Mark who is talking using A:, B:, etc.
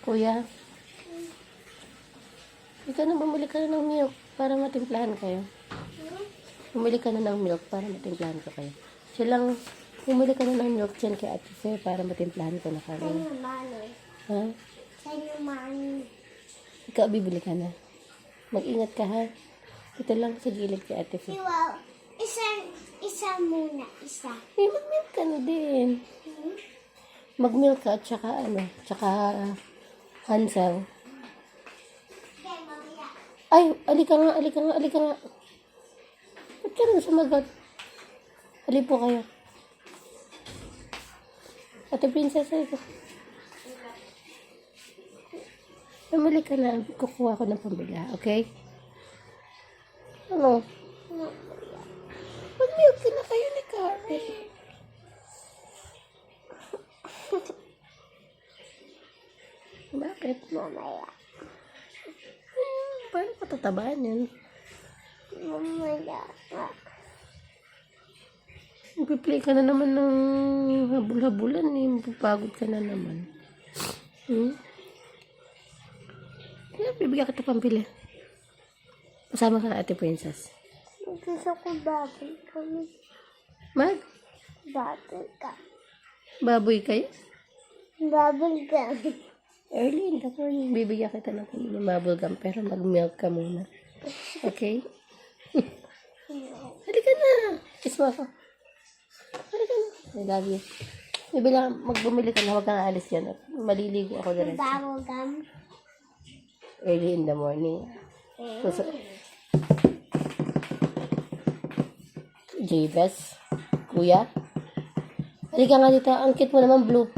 A: Kuya, ikaw na bumili ka na ng milk para matimplahan kayo. Bumili ka na ng milk para matimplahan ko kayo. Silang, bumili ka na ng milk dyan kay Ate Fe para matimplahan ko na kayo.
B: Sa'yo mano.
A: Ha?
B: Sa'yo mano.
A: Ikaw, bibili ka na. Mag-ingat ka, ha? Ito lang sa gilid kay Ate Fe.
B: Wow. Isa muna. Isa.
A: Mag-milk ka na din. Mag-milk ka at tsaka Hansel.
B: Okay, mamaya.
A: Ay, alika nga. Ba't ka rin sumagot? Ali po kayo. Ate Princess, ay ko. Namuli ka na. Kukuha ko ng pambila, okay? Ano? Mag-milk ka na kayo ni Kate. Bakit?
B: Mamaya.
A: Paano patatabaan yan?
B: Mamaya.
A: Magpiplay ka na naman ng habul-habulan eh. Mapapagod ka na naman. Bibigyan kita pambili. Kasama ka na Ate Princess.
B: Gusto ko baboy kami. Baboy ka.
A: Baboy kayo?
B: Baboy kami.
A: Early in the morning. Bibigyan kita ng pambili bubble gum pero mag-milk ka muna. Okay? Halika na. Kiss mo ako. Halika na. I love you. Magbumili ka na. Huwag kang aalis dyan. Maliligo ako diretso.
B: Bubble gum.
A: Early in the morning. Jabez. Kuya. Halika nga dito. Ang cute mo naman, Blue.